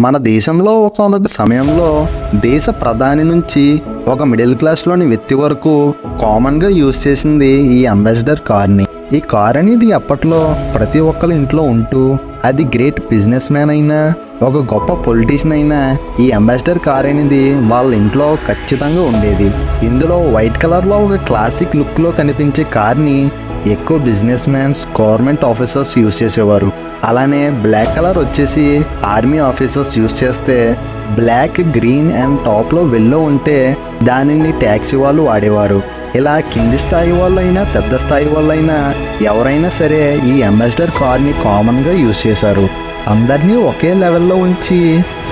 మన దేశంలో ఒకానొక సమయంలో దేశ ప్రధాని నుంచి ఒక మిడిల్ క్లాస్లోని వ్యక్తి వరకు కామన్గా యూజ్ చేసింది ఈ అంబాసిడర్ కార్ని. ఈ కార్ అనేది అప్పట్లో ప్రతి ఒక్కరి ఇంట్లో ఉంటూ, అది గ్రేట్ బిజినెస్ మ్యాన్ అయినా ఒక గొప్ప పొలిటీషియన్ అయినా ఈ అంబాసిడర్ కార్ అనేది వాళ్ళ ఇంట్లో ఖచ్చితంగా ఉండేది. ఇందులో వైట్ కలర్లో ఒక క్లాసిక్ లుక్లో కనిపించే కార్ని ఎక్కువ business mans, government officers use చేసేవారు. అలానే బ్లాక్ కలర్ వచ్చేసి ఆర్మీ ఆఫీసర్స్ యూజ్ చేస్తే, బ్లాక్, గ్రీన్ అండ్ టాప్లో వెల్లో ఉంటే దానిని ట్యాక్సీ వాళ్ళు వాడేవారు. ఇలా కింది స్థాయి వాళ్ళైనా పెద్ద స్థాయి వాళ్ళైనా ఎవరైనా సరే ఈ అంబాసిడర్ కార్ని కామన్గా యూజ్ చేశారు. అందరినీ ఒకే లెవెల్లో ఉంచి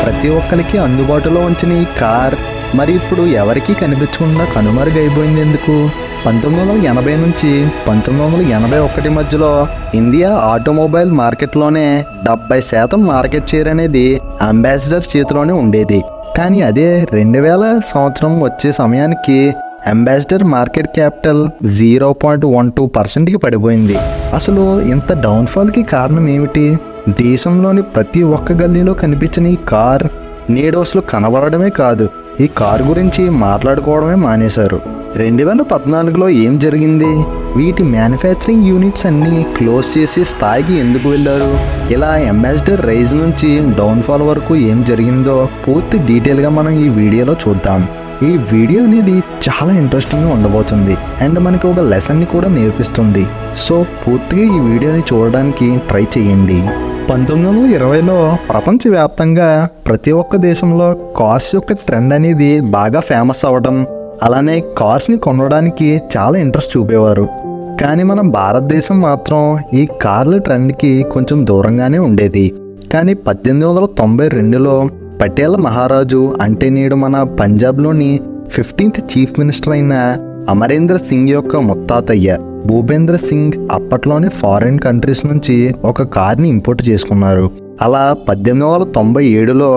ప్రతి ఒక్కరికి అందుబాటులో ఉంచిన ఈ కార్ మరి ఇప్పుడు ఎవరికీ కనిపించకుండా కనుమరుగైపోయింది ఎందుకు? 1980 నుంచి 1981 మధ్యలో ఇండియా ఆటోమొబైల్ మార్కెట్లోనే 70% మార్కెట్ షేర్ అనేది అంబాసిడర్ చేతిలోనే ఉండేది. కానీ అదే 2000 సంవత్సరం వచ్చే సమయానికి అంబాసిడర్ మార్కెట్ క్యాపిటల్ 0.12%కి పడిపోయింది. అసలు ఇంత డౌన్ఫాల్కి కారణం ఏమిటి? దేశంలోని ప్రతి ఒక్క గల్లీలో కనిపించిన ఈ కార్ నేడు అసలు కనబడమే కాదు, ఈ కార్ గురించి మాట్లాడుకోవడమే మానేశారు. 2014లో ఏం జరిగింది? వీటి మ్యానుఫ్యాక్చరింగ్ యూనిట్స్ అన్నీ క్లోజ్ చేసి స్థాయికి ఎందుకు వెళ్ళారు? ఇలా అంబాసిడర్ రైజ్ నుంచి డౌన్ఫాల్ వరకు ఏం జరిగిందో పూర్తి డీటెయిల్గా మనం ఈ వీడియోలో చూద్దాం. ఈ వీడియో అనేది చాలా ఇంట్రెస్టింగ్గా ఉండబోతుంది అండ్ మనకి ఒక లెసన్ని కూడా నేర్పిస్తుంది. సో పూర్తిగా ఈ వీడియోని చూడడానికి ట్రై చేయండి. 1920లో ప్రపంచవ్యాప్తంగా ప్రతి ఒక్క దేశంలో కార్స్ యొక్క ట్రెండ్ అనేది బాగా ఫేమస్ అవ్వడం, అలానే కార్స్ని కొనడానికి చాలా ఇంట్రెస్ట్ చూపేవారు. కానీ మన భారతదేశం మాత్రం ఈ కార్ల ట్రెండ్కి కొంచెం దూరంగానే ఉండేది. కానీ 1892లో పటేల్ మహారాజు, అంటే నేడు మన పంజాబ్లోని 15th చీఫ్ మినిస్టర్ అయిన అమరేంద్ర సింగ్ యొక్క ముత్తాతయ్య భూపేంద్ర సింగ్ అప్పట్లోనే ఫారిన్ కంట్రీస్ నుంచి ఒక కార్ని ఇంపోర్ట్ చేసుకున్నారు. అలా 1897లో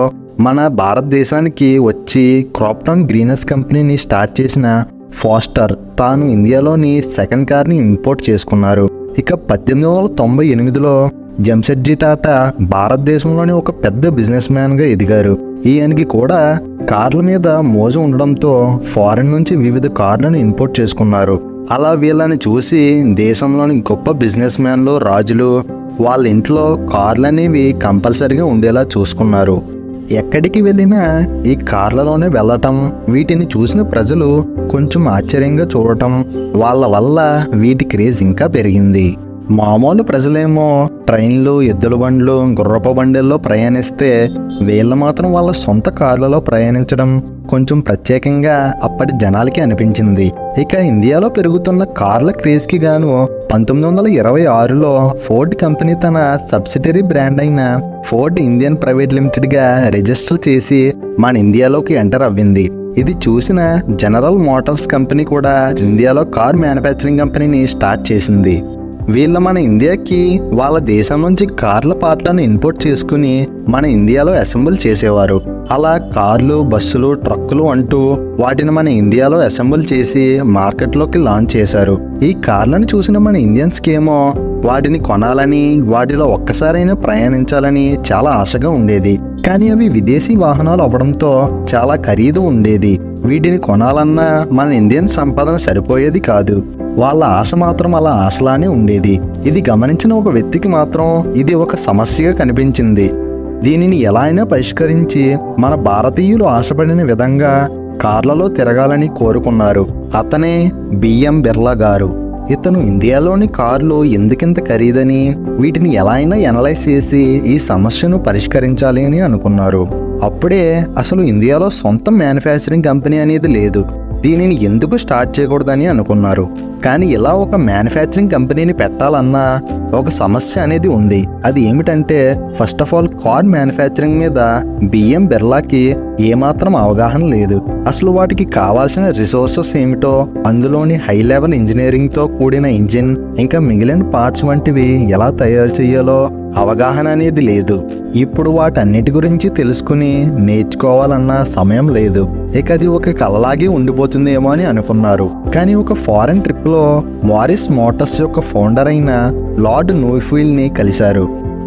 మన భారతదేశానికి వచ్చి క్రాప్టాన్ గ్రీనస్ కంపెనీని స్టార్ట్ చేసిన ఫాస్టర్ తాను ఇండియాలోని సెకండ్ కార్ని ఇంపోర్ట్ చేసుకున్నారు. ఇక 1898లో జంషెడ్జీ టాటా భారతదేశంలోని ఒక పెద్ద బిజినెస్ మ్యాన్గా ఎదిగారు. ఈయనకి కూడా కార్ల మీద మోజు ఉండడంతో ఫారిన్ నుంచి వివిధ కార్లను ఇంపోర్ట్ చేసుకున్నారు. అలా వీళ్ళని చూసి దేశంలోని గొప్ప బిజినెస్ మ్యాన్లు, రాజులు వాళ్ళ ఇంట్లో కార్లు అనేవి కంపల్సరీగా ఉండేలా చూసుకున్నారు. ఎక్కడికి వెళ్ళినా ఈ కార్లలోనే వెళ్ళటం, వీటిని చూసిన ప్రజలు కొంచెం ఆశ్చర్యంగా చూడటం, వాళ్ళ వల్ల వీటి క్రేజ్ ఇంకా పెరిగింది. మామూలు ప్రజలేమో ట్రైన్లు, ఎద్దుల బండ్లు, గుర్రపు బండిల్లో ప్రయాణిస్తే వీళ్ళు మాత్రం వాళ్ళ సొంత కార్లలో ప్రయాణించడం కొంచెం ప్రత్యేకంగా అప్పటి జనాలకి అనిపించింది. ఇక ఇండియాలో పెరుగుతున్న కార్ల క్రేజ్కి గాను 1926లో ఫోర్డ్ కంపెనీ తన సబ్సిడరీ బ్రాండ్ అయిన ఫోర్డ్ ఇండియన్ ప్రైవేట్ లిమిటెడ్గా రిజిస్టర్ చేసి మన ఇండియాలోకి ఎంటర్ అవ్వింది. ఇది చూసిన జనరల్ మోటార్స్ కంపెనీ కూడా ఇండియాలో కార్ మ్యానుఫ్యాక్చరింగ్ కంపెనీని స్టార్ట్ చేసింది. వీళ్ళు మన ఇండియాకి వాళ్ళ దేశం నుంచి కార్ల పార్ట్లను ఇంపోర్ట్ చేసుకుని మన ఇండియాలో అసెంబుల్ చేసేవారు. అలా కార్లు, బస్సులు, ట్రక్కులు అంటూ వాటిని మన ఇండియాలో అసెంబుల్ చేసి మార్కెట్లోకి లాంచ్ చేశారు. ఈ కార్లను చూసిన మన ఇండియన్స్కి ఏమో వాటిని కొనాలని, వాటిలో ఒక్కసారైనా ప్రయాణించాలని చాలా ఆశగా ఉండేది. కానీ అవి విదేశీ వాహనాలు అవ్వడంతో చాలా ఖరీదు ఉండేది. వీటిని కొనాలన్నా మన ఇండియన్ సంపాదన సరిపోయేది కాదు. వాళ్ళ ఆశ మాత్రం అలా ఆశలానే ఉండేది. ఇది గమనించిన ఒక వ్యక్తికి మాత్రం ఇది ఒక సమస్యగా కనిపించింది. దీనిని ఎలా అయినా పరిష్కరించి మన భారతీయులు ఆశపడిన విధంగా కార్లలో తిరగాలని కోరుకున్నారు. అతనే బిఎం బిర్లా గారు. ఇతను ఇండియాలోని కార్లు ఎందుకింత ఖరీదని, వీటిని ఎలా అయినా ఎనలైజ్ చేసి ఈ సమస్యను పరిష్కరించాలి అని అనుకున్నారు. అప్పుడే అసలు ఇండియాలో సొంత మ్యానుఫ్యాక్చరింగ్ కంపెనీ అనేది లేదు, దీనిని ఎందుకు స్టార్ట్ చేయకూడదని అనుకున్నారు. కానీ ఇలా ఒక మ్యానుఫ్యాక్చరింగ్ కంపెనీని పెట్టాలన్నా ఒక సమస్య అనేది ఉంది. అది ఏమిటంటే, first of all car manufacturing మీద బిఎం బిర్లాకి ఏమాత్రం అవగాహన లేదు. అసలు వాటికి కావాల్సిన రిసోర్సెస్ ఏమిటో, అందులోని హై లెవెల్ ఇంజనీరింగ్తో కూడిన ఇంజిన్ ఇంకా మిగిలిన పార్ట్స్ వంటివి ఎలా తయారు చేయాలో అవగాహన అనేది లేదు. ఇప్పుడు వాటన్నిటి గురించి తెలుసుకుని నేర్చుకోవాలన్న సమయం లేదు. ఇక అది ఒక కలలాగే ఉండిపోతుందేమో అని అనుకున్నారు. కానీ ఒక ఫారెన్ ట్రిప్లో మారిస్ మోటార్స్ యొక్క ఫౌండర్ అయిన లార్డ్ నోఫీల్డ్ని కలిశారు.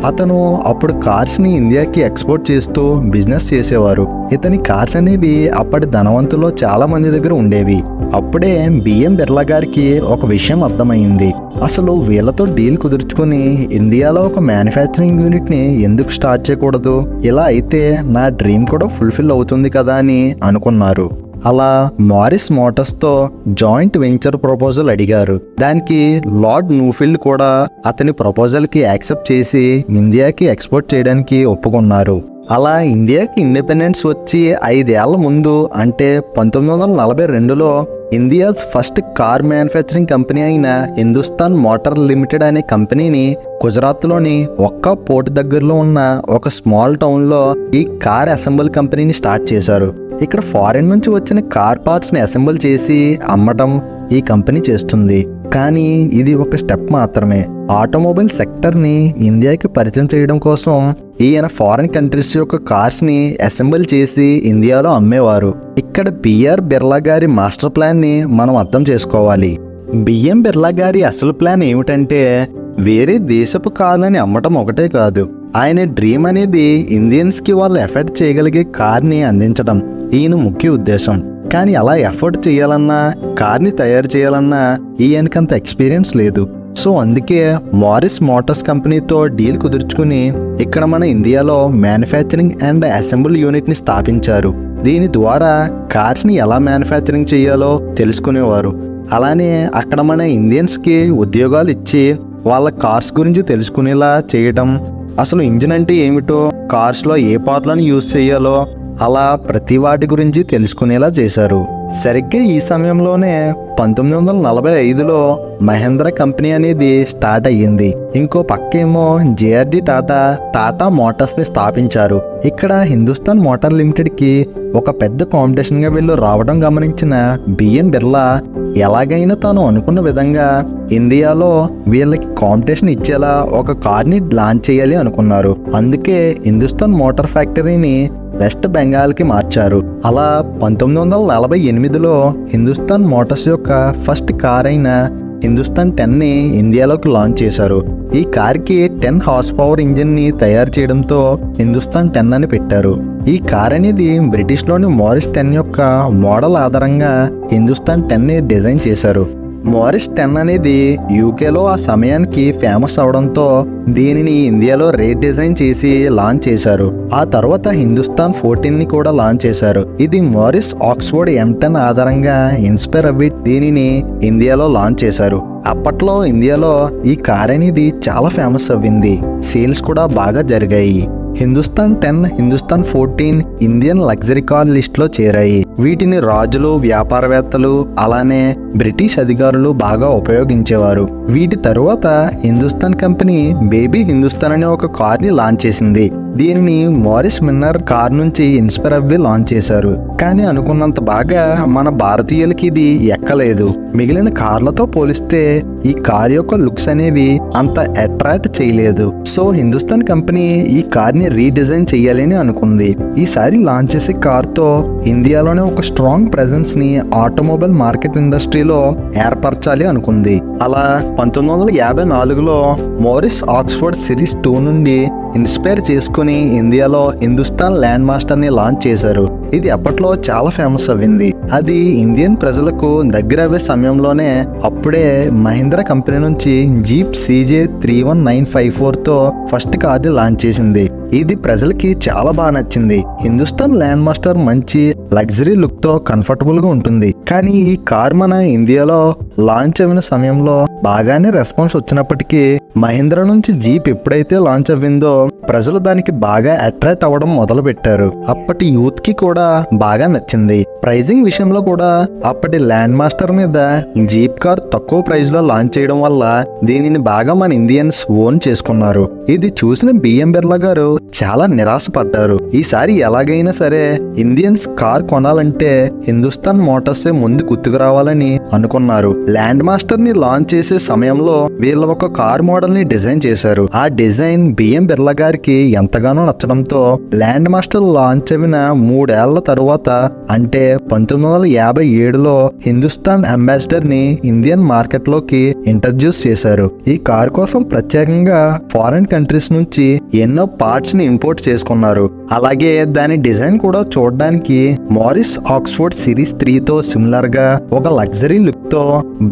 అతను అప్పుడు కార్స్ ని ఇండియాకి ఎక్స్పోర్ట్ చేస్తూ బిజినెస్ చేసేవారు. ఇతని కార్స్ అనేవి అప్పటి ధనవంతుల్లో చాలా మంది దగ్గర ఉండేవి. అప్పుడే బిఎం బిర్లా గారికి ఒక విషయం అర్థమైంది. అసలు వీళ్ళతో డీల్ కుదుర్చుకుని ఇండియాలో ఒక మ్యానుఫ్యాక్చరింగ్ యూనిట్ ని ఎందుకు స్టార్ట్ చేయకూడదు, ఇలా అయితే నా డ్రీమ్ కూడా ఫుల్ఫిల్ అవుతుంది కదా అని అనుకున్నారు. అలా మారిస్ మోటార్స్తో జాయింట్ వెంచర్ ప్రపోజల్ అడిగారు. దానికి లార్డ్ న్యూఫీల్డ్ కూడా అతని ప్రపోజల్కి యాక్సెప్ట్ చేసి ఇండియాకి ఎక్స్పోర్ట్ చేయడానికి ఒప్పుకున్నారు. అలా ఇండియాకి ఇండిపెండెన్స్ వచ్చి 5 ఏళ్ల ముందు అంటే 1942లో India's first car manufacturing company అయిన హిందుస్థాన్ మోటార్ లిమిటెడ్ అనే కంపెనీని గుజరాత్లోని ఒక్క పోర్ట్ దగ్గరలో ఉన్న ఒక స్మాల్ టౌన్లో ఈ కార్ అసెంబుల్ కంపెనీని స్టార్ట్ చేశారు. ఇక్కడ ఫారిన్ నుంచి వచ్చిన కార్ పార్ట్స్ని అసెంబుల్ చేసి అమ్మటం ఈ కంపెనీ చేస్తుంది. కానీ ఇది ఒక స్టెప్ మాత్రమే. ఆటోమొబైల్ సెక్టర్ని ఇండియాకి పరిచయం చేయడం కోసం ఈయన ఫారిన్ కంట్రీస్ యొక్క కార్స్ని అసెంబుల్ చేసి ఇండియాలో అమ్మేవారు. ఇక్కడ బిఆర్ బిర్లా గారి మాస్టర్ ప్లాన్ని మనం అర్థం చేసుకోవాలి. బిఎం బిర్లా గారి అసలు ప్లాన్ ఏమిటంటే వేరే దేశపు కార్లని అమ్మటం ఒకటే కాదు, ఆయన డ్రీమ్ అనేది ఇండియన్స్కి వాళ్ళు ఎఫర్ట్ చేయగలిగే కార్ని అందించడం ఈయన ముఖ్య ఉద్దేశం. కానీ అలా ఎఫర్ట్ చేయాలన్నా కార్ని తయారు చేయాలన్నా ఈయనకంత ఎక్స్పీరియన్స్ లేదు. సో అందుకే మారిస్ మోటార్స్ కంపెనీతో డీల్ కుదుర్చుకుని ఇక్కడ మన ఇండియాలో మ్యానుఫ్యాక్చరింగ్ అండ్ అసెంబుల్ యూనిట్ని స్థాపించారు. దీని ద్వారా కార్స్ని ఎలా మ్యానుఫ్యాక్చరింగ్ చేయాలో తెలుసుకునేవారు. అలానే అక్కడ మన ఇండియన్స్కి ఉద్యోగాలు ఇచ్చి వాళ్ళ కార్స్ గురించి తెలుసుకునేలా చేయటం, అసలు ఇంజిన్ అంటే ఏమిటో, కార్స్లో ఏ పార్ట్లను యూజ్ చేయాలో అలా ప్రతి వాటి గురించి తెలుసుకునేలా చేశారు. సరిగ్గా ఈ సమయంలోనే 1945లో మహేంద్ర కంపెనీ అనేది స్టార్ట్ అయ్యింది. ఇంకో పక్కేమో జేఆర్డి టాటా మోటార్స్ని స్థాపించారు. ఇక్కడ హిందుస్థాన్ మోటార్ లిమిటెడ్కి ఒక పెద్ద కాంపిటీషన్గా వీళ్ళు రావడం గమనించిన బిఎం బిర్లా ఎలాగైనా తాను అనుకున్న విధంగా ఇండియాలో వీళ్ళకి కాంపిటీషన్ ఇచ్చేలా ఒక కార్ని లాంచ్ చేయాలి అనుకున్నారు. అందుకే హిందుస్థాన్ మోటార్ ఫ్యాక్టరీని వెస్ట్ బెంగాల్కి మార్చారు. అలా 1948లో హిందుస్థాన్ మోటార్స్ యొక్క ఫస్ట్ కార్ అయిన హిందుస్థాన్ 10ని ఇండియాలోకి లాంచ్ చేశారు. ఈ కార్కి 10 హార్స్ పవర్ ఇంజిన్ని తయారు చేయడంతో హిందుస్థాన్ 10 అని పెట్టారు. ఈ కార్ అనేది బ్రిటిష్లోని మారిస్ 10 యొక్క మోడల్ ఆధారంగా హిందుస్థాన్ 10ని డిజైన్ చేశారు. మారిస్ 10 అనేది యూకేలో ఆ సమయానికి ఫేమస్ అవడంతో దీనిని ఇండియాలో రీడిజైన్ చేసి లాంచ్ చేశారు. ఆ తర్వాత హిందుస్థాన్ 14ని కూడా లాంచ్ చేశారు. ఇది మారిస్ ఆక్స్ఫోర్డ్ M10 ఆధారంగా ఇన్స్పైర్ అవ్వి దీనిని ఇండియాలో లాంచ్ చేశారు. అప్పట్లో ఇండియాలో ఈ కార్ అనేది చాలా ఫేమస్ అవ్వింది. సేల్స్ కూడా బాగా జరిగాయి. Hindustan 10, Hindustan 14 Indian luxury car లిస్ట్లో చేరాయి. వీటిని రాజులు, వ్యాపారవేత్తలు, అలానే బ్రిటిష్ అధికారులు బాగా ఉపయోగించేవారు. వీటి తరువాత హిందుస్థాన్ కంపెనీ బేబీ హిందుస్థాన్ అనే ఒక కార్ని లాంచ్ చేసింది. దీనిని మారిస్ మిన్నర్ కార్ నుంచి ఇన్స్పైర్ అవ్వి లాంచ్ చేశారు. కానీ అనుకున్నంత బాగా మన భారతీయులకి ఇది ఎక్కలేదు. మిగిలిన కార్లతో పోలిస్తే ఈ కార్ యొక్క లుక్స్ అనేవి అంత అట్రాక్ట్ చేయలేదు. సో హిందుస్థాన్ కంపెనీ ఈ కార్ని రీడిజైన్ చేయాలని అనుకుంది. ఈసారి లాంచ్ చేసే కార్తో ఇండియాలోనే ఒక స్ట్రాంగ్ ప్రెజెన్స్ ని ఆటోమొబైల్ మార్కెట్ ఇండస్ట్రీలో ఏర్పరచాలి అనుకుంది. అలా 1954లో మారిస్ ఆక్స్ఫోర్డ్ సిరీస్ 2 నుండి ఇన్స్పైర్ చేసుకుని ఇండియాలో హిందుస్థాన్ ల్యాండ్ మాస్టర్ని లాంచ్ చేశారు. ఇది అప్పట్లో చాలా ఫేమస్ అవ్వింది. అది ఇండియన్ ప్రజలకు దగ్గర అయ్యే సమయంలోనే అప్పుడే మహీంద్ర కంపెనీ నుంచి జీప్ CJ31954తో ఫస్ట్ కార్ని లాంచ్ చేసింది. ఇది ప్రజలకి చాలా బాగా నచ్చింది. హిందుస్థాన్ ల్యాండ్ మాస్టర్ మంచి లగ్జరీ లుక్ తో కంఫర్టబుల్ గా ఉంటుంది. కానీ ఈ కార్ మన ఇండియాలో లాంచ్ అయిన సమయంలో బాగానే రెస్పాన్స్ వచ్చినప్పటికీ మహీంద్ర నుంచి జీప్ ఎప్పుడైతే లాంచ్ అవ్విందో ప్రజలు దానికి బాగా అట్రాక్ట్ అవ్వడం మొదలు పెట్టారు. అప్పటి యూత్ కి కూడా బాగా నచ్చింది. ప్రైజింగ్ విషయంలో కూడా అప్పటి ల్యాండ్ మాస్టర్ మీద జీప్ కార్ తక్కువ ప్రైస్ లో లాంచ్ చేయడం వల్ల దీనిని బాగా మన ఇండియన్స్ ఓన్ చేసుకున్నారు. ఇది చూసిన బిఎం బిర్లా గారు చాలా నిరాశపడ్డారు. ఈసారి ఎలాగైనా సరే ఇండియన్స్ కార్ కొనాలంటే హిందుస్థాన్ మోటార్సే ముందు గుర్తుకు రావాలని అనుకున్నారు. ల్యాండ్ మాస్టర్ ని లాంచ్ చేసే సమయంలో వీళ్ళ ఒక కార్ మోడల్ ని డిజైన్ చేశారు. ఆ డిజైన్ బిఎం బిర్లా గారికి ఎంతగానో నచ్చడంతో ల్యాండ్ మాస్టర్ లాంచ్ అయిన 3 ఏళ్ల తరువాత అంటే 1957లో హిందుస్థాన్ అంబాసిడర్ ని ఇండియన్ మార్కెట్ లోకి ఇంట్రడ్యూస్ చేశారు. ఈ కార్ కోసం ప్రత్యేకంగా ఫారిన్ కంట్రీస్ నుంచి ఎన్నో పార్ట్స్ ని ఇంపోర్ట్ చేసుకున్నారు. అలాగే దాని డిజైన్ కూడా చూడడానికి మారిస్ ఆక్స్ఫోర్డ్ సిరీస్ 3తో సిమిలర్ గా ఒక లగ్జరీ లుక్ తో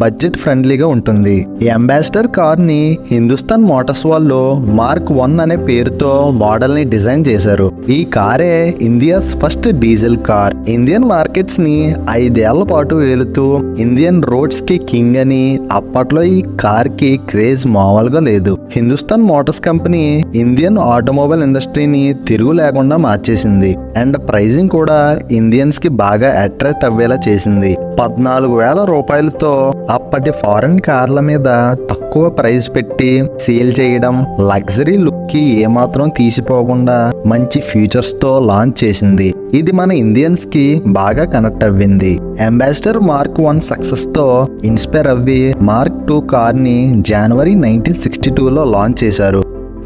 బడ్జెట్ ఫ్రెండ్లీగా ఉంటుంది. ఈ అంబాసిడర్ కార్ ని హిందుస్థాన్ మోటార్స్ వాళ్ళు మార్క్ 1 అనే పేరుతో మోడల్ ని డిజైన్ చేశారు. ఈ కారే India's first diesel car. Indian markets ని 5 ఏళ్ల పాటు వెళుతూ ఇండియన్ రోడ్స్ కి కింగ్ అని అప్పట్లో ఈ కార్ కి క్రేజ్ మామూలుగా లేదు. Hindustan Motors company Indian automobile ఇండస్ట్రీని తిరుగు లేకుండా మార్చేసింది. అండ్ ప్రైజింగ్ కూడా ఇండియన్స్ కి బాగా అట్రాక్ట్ అవ్వేలా చేసింది. 14,000 రూపాయలతో అప్పటి ఫారెన్ కార్ల మీద తక్కువ ప్రైస్ పెట్టి సేల్ చేయడం, లగ్జరీ లుక్ కి ఏమాత్రం తీసిపోకుండా మంచి ఫీచర్స్ తో లాంచ్ చేసింది. ఇది మన ఇండియన్స్ కి బాగా కనెక్ట్ అవ్వింది. అంబాసిడర్ మార్క్ 1 సక్సెస్ తో ఇన్స్పైర్ అవ్వి మార్క్ 2 కార్ ని జనవరి 1962లో లాంచ్ చేశారు.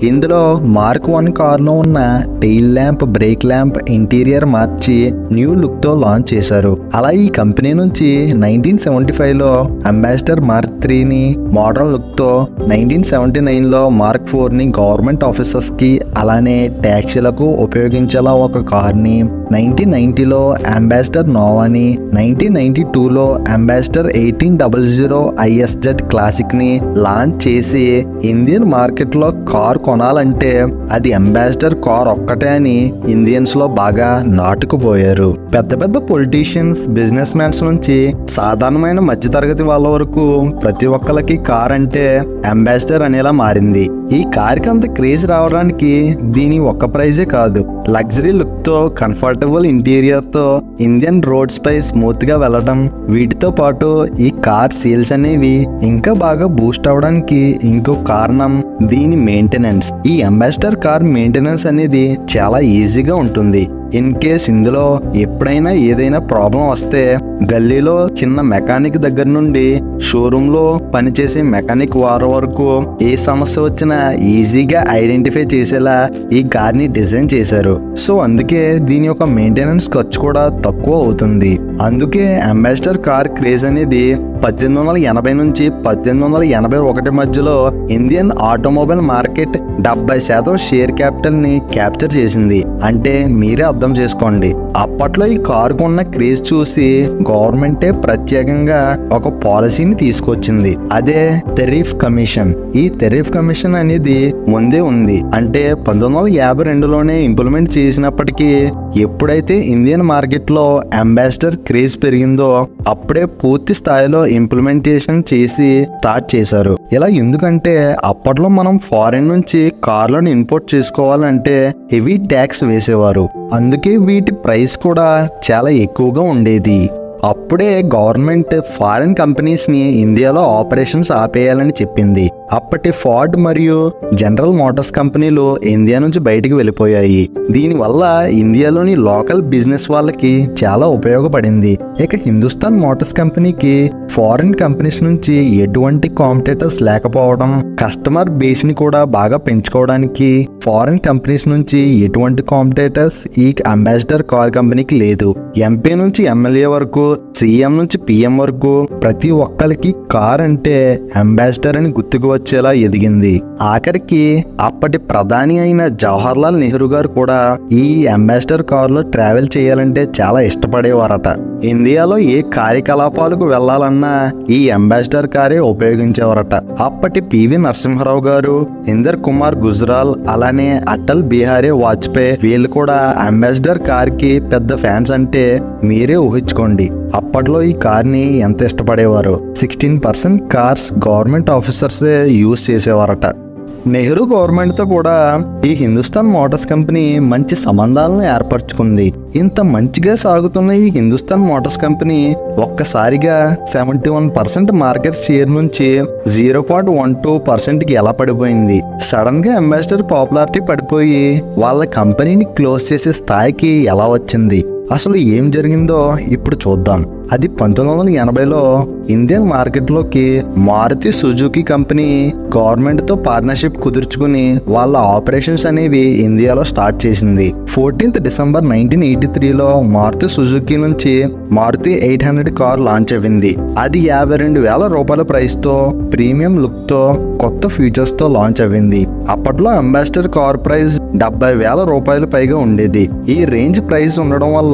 ఇందులో మార్క్ 1 కార్లో ఉన్న tail lamp, brake lamp, interior మార్చి న్యూ లుక్ తో లాంచ్ చేశారు. అలా ఈ కంపెనీ నుంచి 1975లో అంబాసిడర్ మార్క్ 3ని మోడర్న్ లుక్ తో, 1979లో మార్క్ 4ని గవర్నమెంట్ ఆఫీసర్స్ కి అలానే ట్యాక్సీలకు ఉపయోగించేలా ఒక కార్ని, 1990లో అంబాసిడర్ నోవాని, 1992లో అంబాసిడర్ 1800 ISZ క్లాసిక్ ని లాంచ్ చేసి ఇండియన్ మార్కెట్ లో కార్ కొనాలంటే అది అంబాసిడర్ కార్ ఒక్కటే అని ఇండియన్స్ లో బాగా నాటుకుపోయారు. పెద్ద పెద్ద పొలిటీషియన్స్, బిజినెస్ మ్యాన్స్ నుంచి సాధారణమైన మధ్యతరగతి వాళ్ళ వరకు ప్రతి ఒక్కరికి కార్ అంటే అంబాసిడర్ అనేలా మారింది. ఈ కార్ కి అంత క్రేజ్ రావడానికి దీని ఒక్క ప్రైజే కాదు, లగ్జరీ లుక్ తో, కంఫర్టబుల్ ఇంటీరియర్ తో ఇండియన్ రోడ్స్ పై స్మూత్ గా వెళ్ళడం, వీటితో పాటు ఈ కార్ సేల్స్ అనేవి ఇంకా బాగా బూస్ట్ అవడానికి ఇంకో కారణం దీని మెయింటెనెన్స్. ఈ అంబాసిడర్ కార్ మెయింటెనెన్స్ అనేది చాలా ఈజీగా ఉంటుంది. ఇన్ కేస్ ఇందులో ఎప్పుడైనా ఏదైనా ప్రాబ్లం వస్తే గల్లీలో చిన్న మెకానిక్ దగ్గర నుండి షోరూమ్ లో పనిచేసే మెకానిక్ వారి వరకు ఏ సమస్య వచ్చినా ఈజీగా ఐడెంటిఫై చేసేలా ఈ కార్ ని డిజైన్ చేశారు. సో అందుకే దీని యొక్క మెయింటెనెన్స్ ఖర్చు కూడా తక్కువ అవుతుంది. అందుకే అంబాసిడర్ కార్ క్రేజ్ అనేది 1880 నుంచి 1881 మధ్యలో Indian automobile market 70% share capital ని క్యాప్చర్ చేసింది. అంటే మీరే అర్థం చేసుకోండి. అప్పట్లో ఈ కారుకు ఉన్న క్రేజ్ చూసి గవర్నమెంటే ప్రత్యేకంగా ఒక పాలసీని తీసుకొచ్చింది. అదే టెరిఫ్ కమిషన్. ఈ టెరిఫ్ కమిషన్ అనేది ముందే ఉంది. అంటే 1952లోనే ఇంప్లిమెంట్ చేసినప్పటికీ ఎప్పుడైతే ఇండియన్ మార్కెట్ లో అంబాసిడర్ క్రేజ్ పెరిగిందో అప్పుడే పూర్తి స్థాయిలో ఇంప్లిమెంటేషన్ చేసి స్టార్ట్ చేశారు. ఇలా ఎందుకంటే అప్పట్లో మనం ఫారెన్ నుంచి కార్లను ఇంపోర్ట్ చేసుకోవాలంటే హెవీ ట్యాక్స్ వేసేవారు. అందుకే వీటి ప్రైస్ కూడా చాలా ఎక్కువగా ఉండేది. అప్పుడే గవర్నమెంట్ ఫారిన్ కంపెనీస్ ని ఇండియాలో ఆపరేషన్స్ ఆపేయాలని చెప్పింది. అప్పటి ఫోర్డ్ మరియు జనరల్ మోటార్స్ కంపెనీలు ఇండియా నుంచి బయటికి వెళ్ళిపోయాయి. దీనివల్ల ఇండియాలోని లోకల్ బిజినెస్ వాళ్ళకి చాలా ఉపయోగపడింది. ఇక హిందుస్థాన్ మోటార్స్ కంపెనీకి ఫారిన్ కంపెనీస్ నుంచి ఎటువంటి కాంపిటేటర్స్ లేకపోవడం, కస్టమర్ బేస్ ని కూడా బాగా పెంచుకోవడానికి ఫారిన్ కంపెనీస్ నుంచి ఎటువంటి కాంపిటేటర్స్ ఈ అంబాసిడర్ కార్ కంపెనీకి లేదు. ఎంపీ నుంచి ఎమ్మెల్యే వరకు, సీఎం నుంచి పిఎం వరకు ప్రతి ఒక్కరికి కార్ అంటే అంబాసిడర్ అని గుర్తుకు వచ్చేలా ఎదిగింది. ఆఖరికి అప్పటి ప్రధాని అయిన జవహర్ లాల్ నెహ్రూ గారు కూడా ఈ అంబాసిడర్ కారులో ట్రావెల్ చేయాలంటే చాలా ఇష్టపడేవారట. ఇండియాలో ఏ కార్యకలాపాలకు వెళ్లాలన్నా ఈ అంబాసిడర్ కారే ఉపయోగించేవారట. అప్పటి పివి నరసింహారావు గారు, ఇందర్ కుమార్ గుజ్రాల్, అలానే అటల్ బిహారీ వాజ్పేయి వీళ్ళు కూడా అంబాసిడర్ కార్ కి పెద్ద ఫ్యాన్స్ అంటే మీరే ఊహించుకోండి. అప్పట్లో ఈ కార్ ని ఎంత ఇష్టపడేవారు. 16% కార్స్ గవర్నమెంట్ ఆఫీసర్సే యూజ్ చేసేవారట. నెహ్రూ గవర్నమెంట్తో కూడా ఈ హిందుస్థాన్ మోటార్స్ కంపెనీ మంచి సంబంధాలను ఏర్పరచుకుంది. ఇంత మంచిగా సాగుతున్న ఈ హిందుస్థాన్ మోటార్స్ కంపెనీ ఒక్కసారిగా 71% మార్కెట్ షేర్ నుంచి 0.12%కి ఎలా పడిపోయింది? సడన్ గా అంబాసిడర్ పాపులారిటీ పడిపోయి వాళ్ళ కంపెనీని క్లోజ్ చేసే స్థాయికి ఎలా వచ్చింది? అసలు ఏం జరిగిందో ఇప్పుడు చూద్దాం. అది 1980లో ఇండియన్ మార్కెట్లోకి మారుతి సుజుకి కంపెనీ గవర్నమెంట్తో పార్ట్నర్షిప్ కుదుర్చుకుని వాళ్ళ ఆపరేషన్స్ అనేవి ఇండియాలో స్టార్ట్ చేసింది. 14th డిసెంబర్ 1983లో మారుతి సుజుకి నుంచి మారుతి 800 కార్ లాంచ్ అయింది. అది 52,000 రూపాయల ప్రైస్తో ప్రీమియం లుక్తో కొత్త ఫీచర్స్తో లాంచ్ అయింది. అప్పట్లో అంబాసిడర్ కార్ ప్రైస్ 70,000 రూపాయలు పైగా ఉండేది. ఈ రేంజ్ ప్రైస్ ఉండడం వల్ల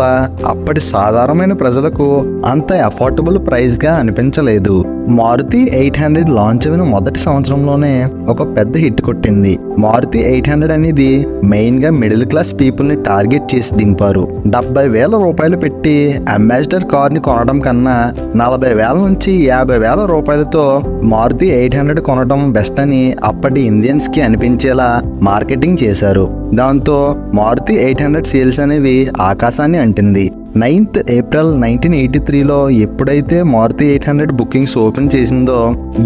అప్పటి సాధారణమైన ప్రజలకు అంత అఫోర్డబుల్ ప్రైస్ గా అనిపించలేదు. మారుతి 800 లాంచ్ అయిన మొదటి సంవత్సరంలోనే ఒక పెద్ద హిట్ కొట్టింది. మారుతి 800 అనేది మెయిన్ గా మిడిల్ క్లాస్ పీపుల్ ని టార్గెట్ చేసి దింపారు. 70,000 రూపాయలు పెట్టి అంబాసిడర్ కార్ ని కొనడం కన్నా 40,000 నుంచి 50,000 రూపాయలతో మారుతి 800 కొనడం బెస్ట్ అని అప్పటి ఇండియన్స్ కి అనిపించేలా మార్కెటింగ్ చేశారు. దాంతో మారుతి 800 సేల్స్ అనేవి ఆకాశాన్ని అంటింది. 9th ఏప్రిల్ 1983లో ఎప్పుడైతే మారుతి 800 బుకింగ్స్ ఓపెన్ చేసిందో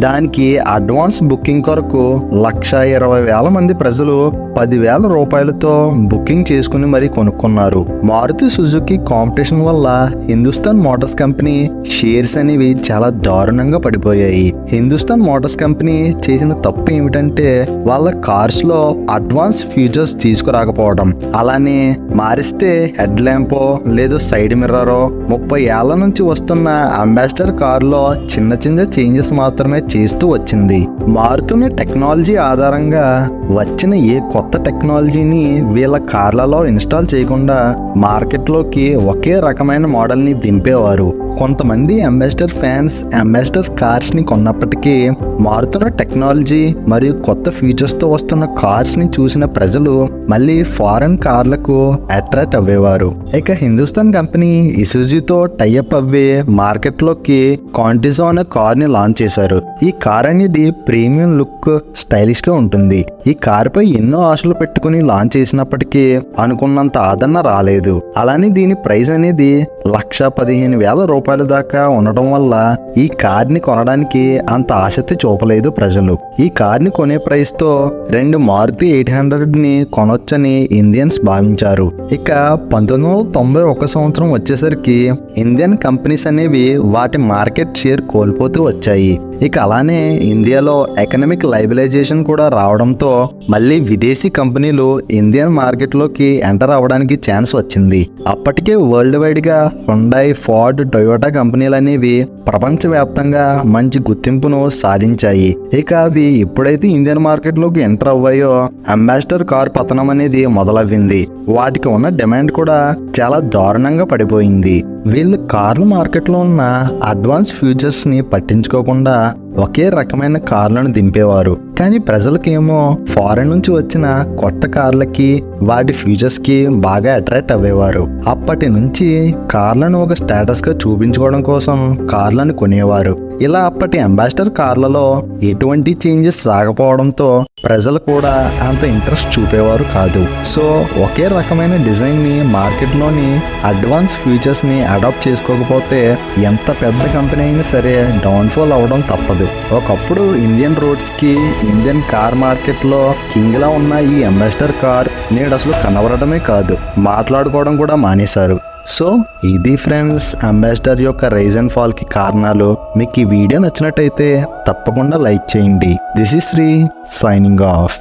దానికి అడ్వాన్స్ బుకింగ్ కొరకు 1,20,000 మంది ప్రజలు 10,000 రూపాయలతో బుకింగ్ చేసుకుని మరీ కొనుక్కున్నారు. మారుతి సుజుకి కాంపిటీషన్ వల్ల హిందుస్థాన్ మోటార్స్ కంపెనీ షేర్స్ అనేవి చాలా దారుణంగా పడిపోయాయి. హిందుస్థాన్ మోటార్స్ కంపెనీ చేసిన తప్పు ఏమిటంటే వాళ్ళ కార్స్ లో అడ్వాన్స్ ఫీచర్స్ తీసుకురాకపోవడం. అలానే మారిస్తే హెడ్ ల్యాంపో లేదు సైడ్ మిర్రరో 30 ఏళ్ల నుంచి వస్తున్న అంబాసిడర్ కారులో చిన్న చిన్న చేంజెస్ మాత్రమే చేస్తూ వచ్చింది. మారుతున్న టెక్నాలజీ ఆధారంగా వచ్చిన ఏ కొత్త టెక్నాలజీని వీళ్ళ కార్లలో ఇన్స్టాల్ చేయకుండా మార్కెట్లోకి ఒకే రకమైన మోడల్ని దింపేవారు. కొంతమంది అంబాసిడర్ ఫ్యాన్స్ అంబాసిడర్ కార్స్ ని కొన్నప్పటికీ మారుతున్న టెక్నాలజీ మరియు కొత్త ఫీచర్స్ తో వస్తున్న కార్స్ ని చూసిన ప్రజలు మళ్ళీ ఫారెన్ కార్లకు అట్రాక్ట్ అవ్వేవారు. ఇక హిందుస్థాన్ కంపెనీ ఇసుజుతో టైఅప్ అవ్వే మార్కెట్లోకి కాంటిజో అనే కార్ ని లాంచ్ చేశారు. ఈ కార్ అనేది ప్రీమియం లుక్ స్టైలిష్ గా ఉంటుంది. ఈ కార్ పై ఎన్నో ఆశలు పెట్టుకుని లాంచ్ చేసినప్పటికీ అనుకున్నంత ఆదరణ రాలేదు. అలానే దీని ప్రైస్ అనేది 1,15,000 రూపాయల దాకా ఉండడం వల్ల ఈ కార్ ని కొనడానికి అంత ఆసక్తి చూపలేదు ప్రజలు. ఈ కార్ ని కొనే ప్రైస్ తో 2 మారుతి 800 ని కొనొచ్చని ఇండియన్స్ భావించారు. ఇక 1991 సంవత్సరం వచ్చేసరికి ఇండియన్ కంపెనీస్ అనేవి వాటి మార్కెట్ షేర్ కోల్పోతూ వచ్చాయి. ఇక అలానే ఇండియాలో ఎకనామిక్ లైబిలైజేషన్ కూడా రావడంతో మళ్ళీ విదేశీ కంపెనీలు ఇండియన్ మార్కెట్లోకి ఎంటర్ అవ్వడానికి ఛాన్స్ వచ్చింది. అప్పటికే వరల్డ్ వైడ్ గా హుండాయ్, ఫోర్డ్, టొయోటా కంపెనీలు అనేవి ప్రపంచవ్యాప్తంగా మంచి గుర్తింపును సాధించాయి. ఇక అవి ఎప్పుడైతే ఇండియన్ మార్కెట్లోకి ఎంటర్ అవ్వాయో అంబాసిడర్ కార్ పతనం అనేది మొదలవ్వింది. వాటికి ఉన్న డిమాండ్ కూడా చాలా దారుణంగా పడిపోయింది. వీళ్ళు కార్ల మార్కెట్లో ఉన్న అడ్వాన్స్ ఫీచర్స్ ని పట్టించుకోకుండా ఒకే రకమైన కార్లను దింపేవారు. కానీ ప్రజలకేమో ఫారెన్ నుంచి వచ్చిన కొత్త కార్లకి వాటి ఫీచర్స్ కి బాగా అట్రాక్ట్ అవ్వేవారు. అప్పటి నుంచి కార్లను ఒక స్టేటస్ గా చూపించుకోవడం కోసం కార్లను కొనేవారు. ఇలా అప్పటి అంబాసిడర్ కార్లలో ఎటువంటి చేంజెస్ రాకపోవడంతో ప్రజలు కూడా అంత ఇంట్రెస్ట్ చూపేవారు కాదు. సో ఒకే రకమైన డిజైన్ ని మార్కెట్లోని అడ్వాన్స్ ఫీచర్స్ ని అడాప్ట్ చేసుకోకపోతే ఎంత పెద్ద కంపెనీ అయినా సరే డౌన్ఫాల్ అవ్వడం తప్పదు. ఒకప్పుడు ఇండియన్ రోడ్స్ కి ఇండియన్ కార్ మార్కెట్ లో కింగ్ లా ఉన్న ఈ అంబాసిడర్ కార్ నేడు అసలు కనబడటమే కాదు, మాట్లాడుకోవడం కూడా మానేశారు. సో ఇది ఫ్రెండ్స్ అంబాసిడర్ యొక్క రైజ్ అండ్ ఫాల్ కి కారణాలు. మీకు ఈ వీడియో నచ్చినట్టయితే తప్పకుండా లైక్ చేయండి. This is Sri signing of.